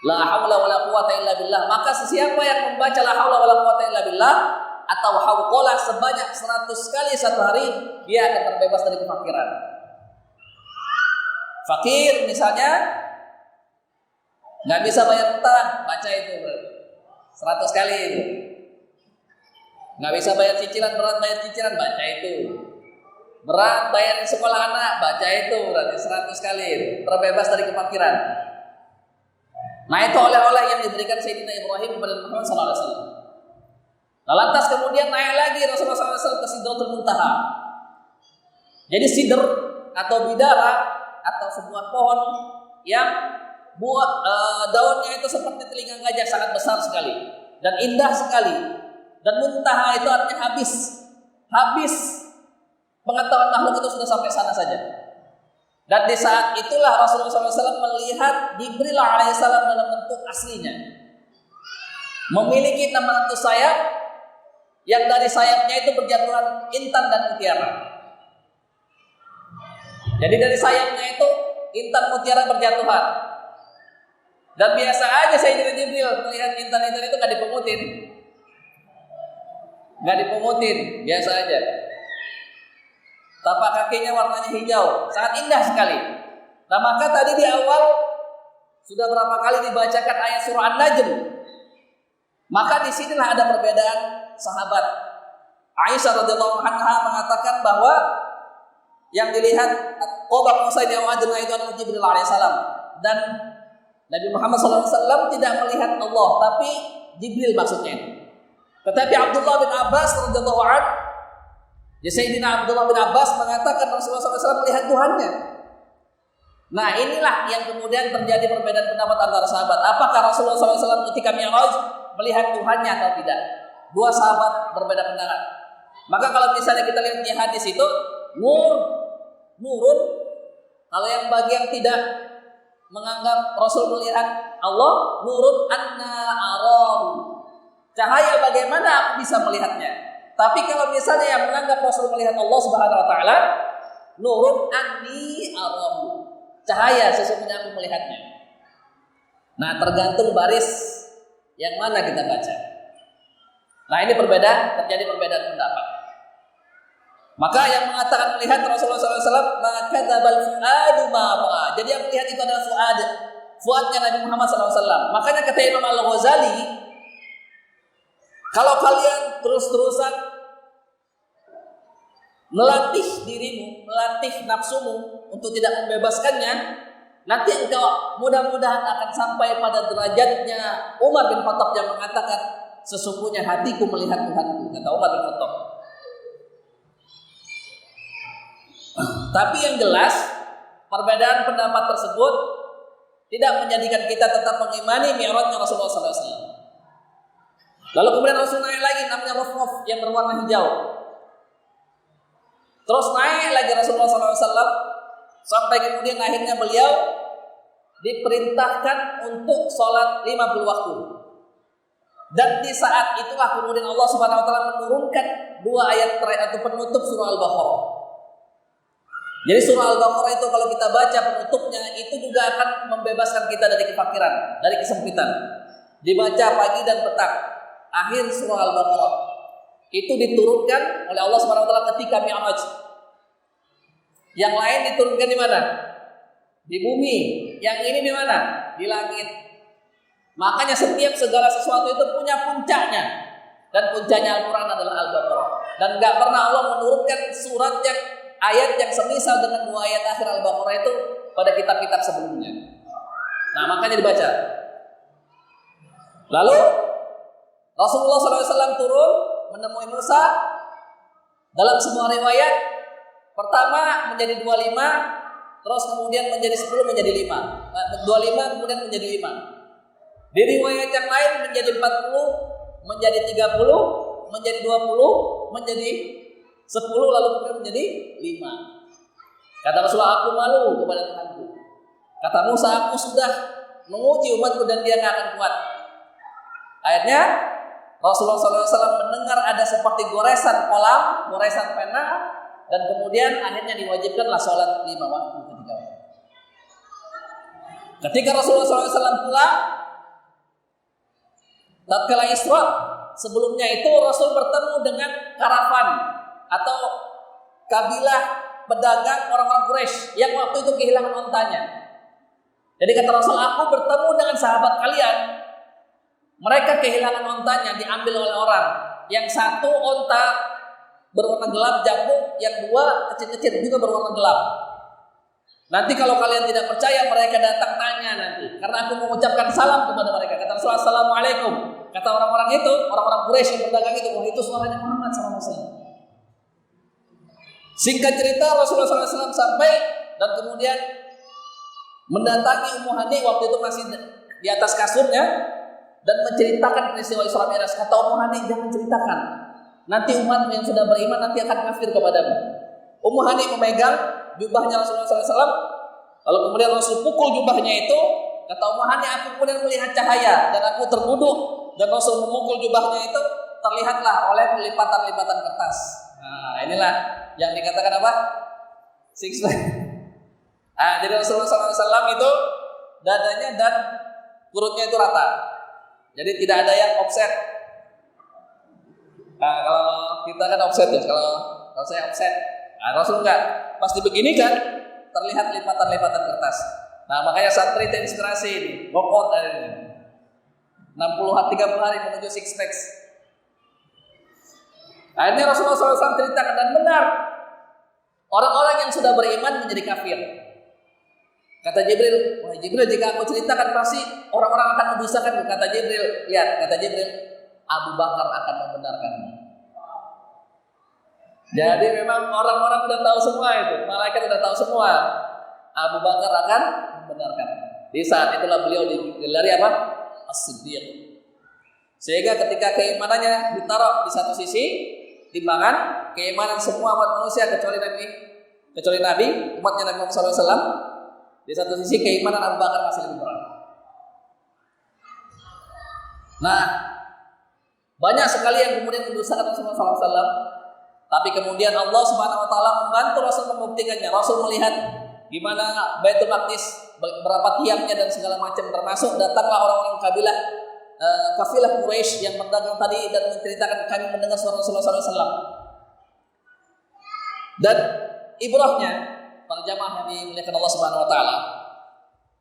S1: La haula wala quwwata illa billah. Maka sesiapa yang membaca la haula wala quwwata illa billah atau hauqalah sebanyak 100 kali satu hari, dia akan terbebas dari kefakiran. Fakir misalnya nggak bisa bayar utang, baca itu 100 kali itu. Nggak bisa bayar cicilan, berat bayar cicilan, baca itu. Berat bayar sekolah anak, baca itu berarti 100 kali, terbebas dari kefakiran. Nah, itu oleh-oleh yang diberikan Sayyidina Ibrahim kepada Muhammad SAW. Nah, lantas kemudian naik lagi Rasulullah SAW ke Sidratul Muntaha. Jadi sidr atau bidara atau sebuah pohon yang daunnya itu seperti telinga gajah, sangat besar sekali dan indah sekali. Dan muntaha itu artinya habis. Pengetahuan makhluk itu sudah sampai sana saja. Dan di saat itulah Rasulullah SAW melihat Jibril alaihissalam dalam bentuk aslinya, memiliki 600 sayap, yang dari sayapnya itu berjatuhan intan dan mutiara. Jadi dari sayapnya itu intan mutiara berjatuhan. Dan biasa aja Sayyidina Jibril melihat intan-intan itu nggak dipungutin, biasa aja. Tapak kakinya warnanya hijau, sangat indah sekali. Nah, maka tadi di awal sudah berapa kali dibacakan ayat surah An-Najm. Maka di sinilah ada perbedaan sahabat. Aisyah radhiyallahu anha mengatakan bahwa yang dilihat Qaba Qausain aw Adna itu adalah Jibril alaihissalam, dan Nabi Muhammad SAW tidak melihat Allah, tapi Jibril maksudnya. Tetapi Abdullah bin Abbas radhiyallahu anhu, Sayyidina Abdullah bin Abbas mengatakan Rasulullah SAW melihat Tuhannya. Nah, inilah yang kemudian terjadi perbedaan pendapat antara sahabat. Apakah Rasulullah SAW ketika Mi'raj melihat Tuhannya atau tidak? Dua sahabat berbeda pendapat. Maka kalau misalnya kita lihat di hadis itu, nurun. Kalau yang bagi yang tidak menganggap Rasul melihat Allah, nurun anna arahu. Cahaya bagaimana aku bisa melihatnya? Tapi kalau misalnya yang menganggap Rasul melihat Allah Subhanahu wa taala, nurun anni arahu. Cahaya sesungguhnya aku melihatnya. Nah, tergantung baris yang mana kita baca. Nah, ini terjadi perbedaan pendapat. Maka yang mengatakan melihat Rasulullah SAW, maka kadzabal fuadu ma ra'a. Jadi yang melihat itu adalah fuadnya Nabi Muhammad SAW. Makanya kata Imam Al-Ghazali, kalau kalian terus-terusan melatih dirimu, melatih nafsumu untuk tidak membebaskannya, nanti engkau mudah-mudahan akan sampai pada derajatnya Umar bin Khattab yang mengatakan, sesungguhnya hatiku melihat Tuhanku, kata Umar bin Khattab. Tapi yang jelas, perbedaan pendapat tersebut tidak menjadikan kita tetap mengimani mi'rajnya Rasulullah SAW. Lalu kemudian Rasul naik lagi, namanya Ruf yang berwarna hijau. Terus naik lagi Rasulullah SAW sampai kemudian akhirnya beliau diperintahkan untuk sholat 50 waktu. Dan di saat itulah kemudian Allah Subhanahu Wa Taala menurunkan 2 ayat terakhir atau penutup surah Al-Baqarah. Jadi surah Al-Baqarah itu kalau kita baca penutupnya itu juga akan membebaskan kita dari kefakiran, dari kesempitan. Dibaca pagi dan petang. Akhir surah Al-Baqarah itu diturunkan oleh Allah Subhanahu wa taala ketika Mi'raj. Yang lain diturunkan di mana? Di bumi. Yang ini di mana? Di langit. Makanya setiap segala sesuatu itu punya puncaknya. Dan puncaknya Al-Qur'an adalah Al-Baqarah. Dan enggak pernah Allah menurunkan surat yang ayat yang semisal dengan 2 ayat akhir Al-Baqarah itu pada kitab-kitab sebelumnya. Nah, makanya dibaca. Lalu Rasulullah SAW turun menemui Musa. Dalam semua riwayat, pertama menjadi 25, terus kemudian menjadi 10, menjadi 5. 25 kemudian menjadi 5. Di riwayat yang lain menjadi 40, menjadi 30, menjadi 20, menjadi 10, lalu kemudian menjadi 5. Kata Rasulullah, aku malu kepada Tuhanku. Kata Musa, aku sudah menguji umatku dan dia tidak akan kuat. Akhirnya Rasulullah SAW mendengar ada seperti goresan kolam, goresan pena, dan kemudian akhirnya diwajibkanlah sholat 5 waktu ketika itu. Ketika Rasulullah SAW pulang, tatkala Isra, sebelumnya itu Rasul bertemu dengan karavan atau kabilah pedagang orang-orang Quraisy yang waktu itu kehilangan ontanya. Jadi kata Rasul, aku bertemu dengan sahabat kalian. Mereka kehilangan ontanya, diambil oleh orang. Yang satu onta berwarna gelap jambul, yang 2 kecil-kecil juga berwarna gelap. Nanti kalau kalian tidak percaya, mereka datang tanya nanti. Karena aku mengucapkan salam kepada mereka. Kata Rasulullah, Assalamualaikum. Kata orang-orang itu, orang-orang Quraisy yang berdagang itu, wah itu suaranya Muhammad SAW. Singkat cerita, Rasulullah SAW sampai dan kemudian mendatangi Ummu Hani waktu itu masih di atas kasurnya dan menceritakan peristiwa Isra Mi'raj. Kata Ummu Hani, jangan ceritakan. Nanti umat yang sudah beriman nanti akan kafir kepadamu. Ummu Hani memegang jubahnya Rasulullah SAW, lalu kemudian Rasul pukul jubahnya itu. Kata Ummu Hani, aku kemudian melihat cahaya dan aku terduduk, dan Rasul memukul jubahnya itu, terlihatlah oleh lipatan-lipatan kertas. Nah, inilah yang dikatakan apa? Six pack. Nah, jadi Rasulullah SAW itu dadanya dan perutnya itu rata. Jadi tidak ada yang offset. Nah, kalau kita kan offset ya, kalau saya offset. Nah, Rasul enggak. Pas dibeginikan terlihat lipatan-lipatan kertas. Nah, makanya santri terinspirasi ini, bokot dari ini. 30 hari menuju six packs. Akhirnya Rasulullah SAW ceritakan, dan benar, orang-orang yang sudah beriman menjadi kafir. Kata Jibril, wah Jibril, jika aku ceritakan pasti orang-orang akan mendustakan. Kata Jibril, lihat, kata Jibril, Abu Bakar akan membenarkanmu. Jadi memang orang-orang sudah tahu semua itu, malaikat sudah tahu semua. Abu Bakar akan membenarkan. Di saat itulah beliau digelari apa? As-Siddiq. Sehingga ketika keimanannya ditaruh di satu sisi, timbangan keimanan semua umat manusia kecuali Nabi, umatnya Nabi Muhammad SAW. Di satu sisi keimanan Abu Bakar masih lebih berat. Nah, banyak sekali yang kemudian mendustakan Rasulullah SAW. Tapi kemudian Allah Subhanahu Wa Taala membantu Rasul membuktikannya. Rasul melihat gimana Baitul Maqdis, berapa tiangnya dan segala macam, termasuk datanglah orang-orang kafilah Quraisy yang berdagang tadi dan menceritakan, kami mendengar suara Rasulullah SAW. Dan ibrahnya para jamaah yang dimuliakan Allah Subhanahu Wa Taala,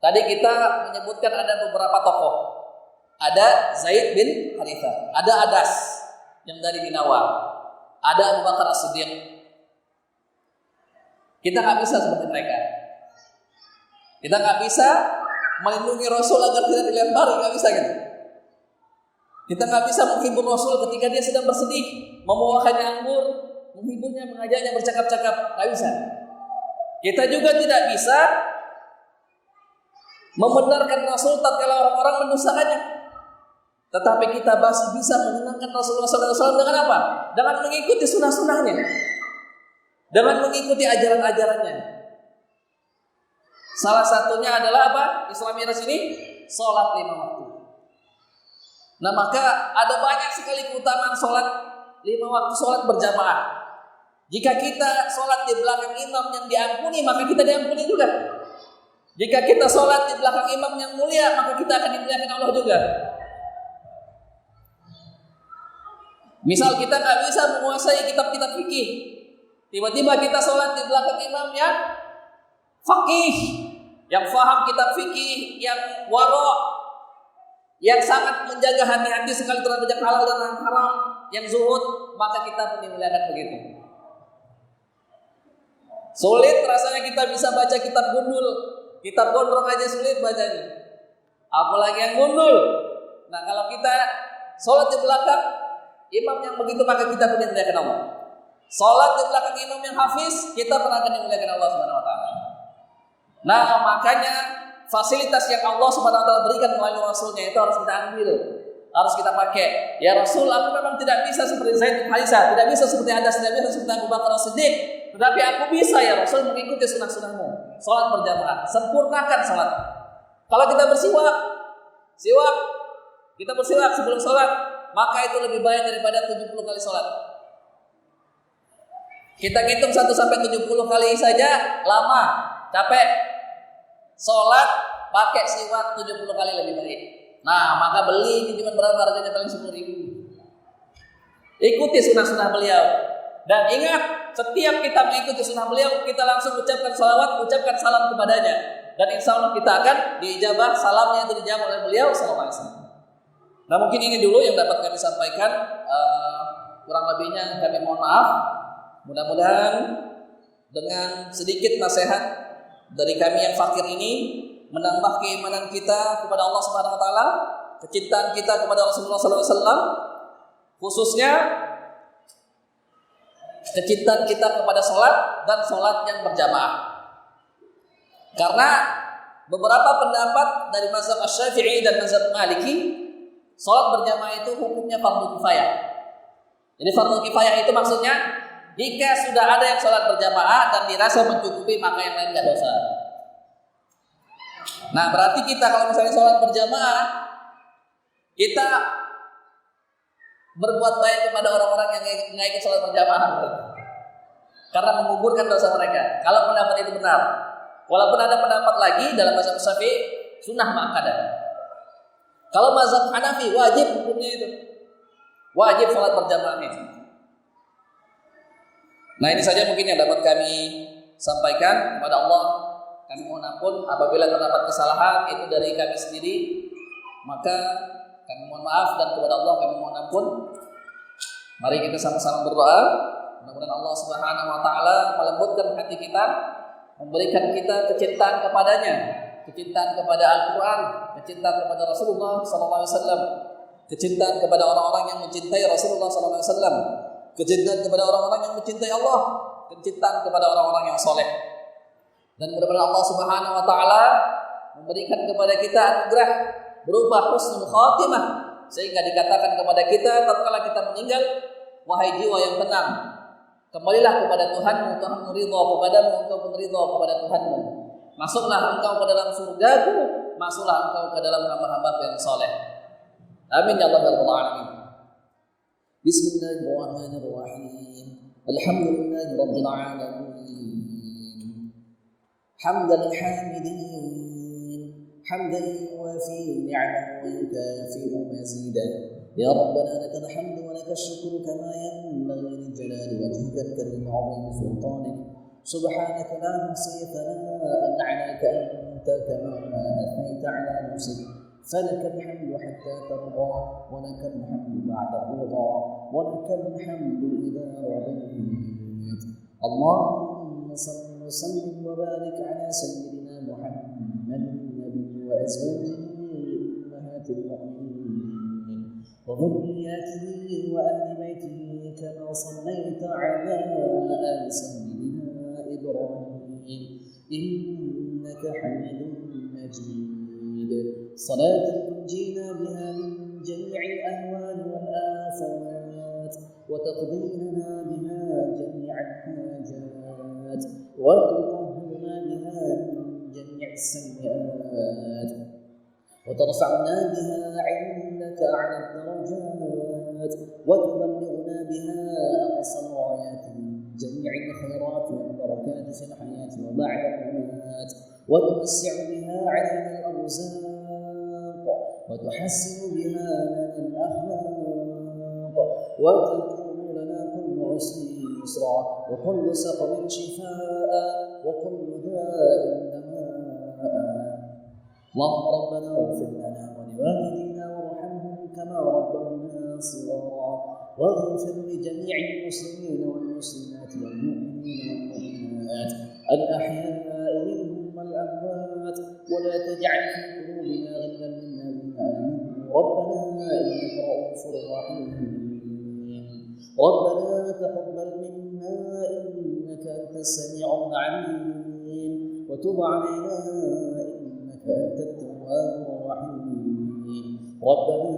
S1: tadi kita menyebutkan ada beberapa tokoh. Ada Zaid bin Harithah, ada Adas yang dari Binawa, ada Abu Bakar As-Siddiq. Kita nggak bisa seperti mereka. Kita nggak bisa melindungi Rasul agar tidak dilempari, nggak bisa gitu. Kita nggak bisa menghibur Rasul ketika dia sedang bersedih, membawakannya anggur, menghiburnya, mengajaknya bercakap-cakap, nggak bisa. Kita juga tidak bisa membenarkan Rasul tatkala orang-orang mendustakannya. Tetapi kita masih bisa menyenangkan Rasulullah SAW dengan apa? Dengan mengikuti sunnah-sunnahnya, dengan mengikuti ajaran-ajarannya. Salah satunya adalah apa? Isra Mi'raj ini sholat 5 waktu. Nah, maka ada banyak sekali keutamaan sholat 5 waktu, sholat berjamaah. Jika kita sholat di belakang imam yang diampuni, maka kita diampuni juga. Jika kita sholat di belakang imam yang mulia, maka kita akan dimuliakan Allah juga. Misal kita nggak bisa menguasai kitab-kitab fikih, tiba-tiba kita sholat di belakang imam yang faqih, yang faham kitab fikih, yang wara', yang sangat menjaga hati-hati sekali terhadap yang halal dan haram, yang zuhud, maka kita pun dimuliakan begitu. Sulit rasanya kita bisa baca kitab gundul. Kitab gondrong aja sulit bacanya. Apalagi yang gundul. Nah, kalau kita sholat di belakang imam yang begitu, maka kita pun dimuliakan Allah. Sholat di belakang imam yang hafiz, kita pun akan dimuliakan Allah Subhanahu wa taala. Nah, makanya fasilitas yang Allah Subhanahu wa taala berikan melalui Rasulnya itu harus kita ambil, harus kita pakai. Ya Rasul, aku memang tidak bisa seperti Zaid bin Haritsah, tidak bisa seperti Anas, tidak bisa seperti Abu Bakar As-Siddiq, tetapi aku bisa ya Rasul mengikuti sunnah-sunnahmu. Sholat berjamaah, sempurnakan sholat. Kalau kita kita bersiwak sebelum sholat, maka itu lebih baik daripada 70 kali sholat. Kita hitung 1 sampai 70 kali saja lama, capek. Sholat pakai siwak 70 kali lebih baik. Nah, maka beli ini cuma berapa harganya? Paling 10.000. Ikuti sunnah-sunnah beliau. Dan ingat, setiap kita mengikuti sunnah beliau, kita langsung ucapkan salawat, ucapkan salam kepadanya. Dan insya Allah kita akan diijabah salamnya yang dijawab oleh beliau sallallahu alaihi wasallam. Nah, mungkin ini dulu yang dapat kami sampaikan. Kurang lebihnya kami mohon maaf. Mudah-mudahan dengan sedikit nasihat dari kami yang fakir ini menambah keimanan kita kepada Allah Subhanahu wa taala, kecintaan kita kepada Rasulullah sallallahu alaihi wasallam, khususnya kecintaan kita kepada sholat dan sholat yang berjamaah. Karena beberapa pendapat dari mazhab Asy-Syafi'i dan mazhab Maliki, sholat berjamaah itu hukumnya fardu kifayah. Jadi fardu kifayah itu maksudnya jika sudah ada yang sholat berjamaah dan dirasa mencukupi, maka yang lain tidak dosa. Nah, berarti kita kalau misalnya sholat berjamaah, kita berbuat baik kepada orang-orang yang nggak ikut sholat berjamaah, karena menguburkan dosa mereka. Kalau pendapat itu benar, walaupun ada pendapat lagi dalam mazhab Syafi'i sunnah muakkadah. Kalau mazhab Hanafi wajib hukumnya itu, wajib sholat berjamaah itu. Nah, ini saja mungkin yang dapat kami sampaikan. Kepada Allah kami mohon ampun apabila terdapat kesalahan itu dari kami sendiri, maka kami mohon maaf, dan kepada Allah kami mohon ampun. Mari kita sama-sama berdoa. Mudah-mudahan Allah Subhanahu wa taala melembutkan hati kita, memberikan kita kecintaan kepadanya, kecintaan kepada Al-Qur'an, kecintaan kepada Rasulullah sallallahu alaihi wasallam, kecintaan kepada orang-orang yang mencintai Rasulullah sallallahu alaihi wasallam, kecintaan kepada orang-orang yang mencintai Allah, kecintaan kepada orang-orang yang soleh. Dan mudah-mudahan Allah Subhanahu wa taala memberikan kepada kita anugerah berupa husnul khatimah, sehingga dikatakan kepada kita tatkala kita meninggal, wahai jiwa yang tenang, kembalilah kepada Tuhanmu, Tuhanmu ridha kepadamu, engkau pun ridha kepada Tuhanmu. Masuklah engkau ke dalam surgaku, masuklah engkau ke dalam hamba-hamba yang soleh. Amin ya rabbal alamin. Bismillahirrahmanirrahim. Alhamdulillahi rabbil alamin. Hamdan hamidin, hamdan yuwafi ni'amahu wa yukafi'u mazidah. Ya Rabbana lakal hamdu wa lakal syukru kama yanbaghi li jalali wajhika al-karim wa 'azimi sultanik. Subhanaka la nuhsi thana'an 'alayka anta kama athnayta 'ala nafsik. فلك الحمد حتى ترضى ولك الحمد بعد الرضا ولك الحمد إذا رضيت. اللهم صل وسلم وبارك على سيدنا محمد النبي وأزواجه أمهات المؤمنين وذرياته وأهل بيته كما صليت على آل سيدنا إبراهيم إنك حميد مجيد. صلاة تنجينا بها من جميع الأهوال والآفات وتقضي لنا بها جميع الحاجات وتطهرنا بها من جميع السيئات وترفعنا بها عندك على الدرجات وتبلغنا بها أقصى الغايات من جميع الخيرات والبركات في الحياة وبعد الممات وتوسع بها علينا الأرزاق وتحسن بها لنا الأخلاق وتكون لنا كل عسر يسرا وكل سقم شفاء وكل داء دواء. اللهم ربنا اغفر لنا ولوالدينا وارحمهم كما ربونا صغارا واغفر لجميع المسلمين والمسلمات والمؤمنين والمؤمنات ربنا تقبل منا إنك أنت السميع العليم وتب علينا إنك أنت التواب الرحيم ربنا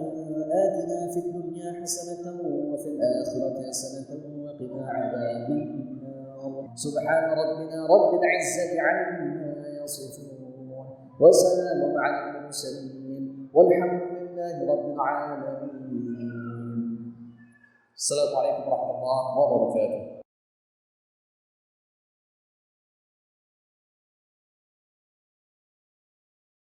S1: آتنا في الدنيا حسنة وفي الآخرة حسنة وقنا عذاب النار سبحان ربنا رب العزة عما يصفون وسلام على المرسلين والحمد لله رب العالمين. السلام عليكم ورحمة الله وبركاته.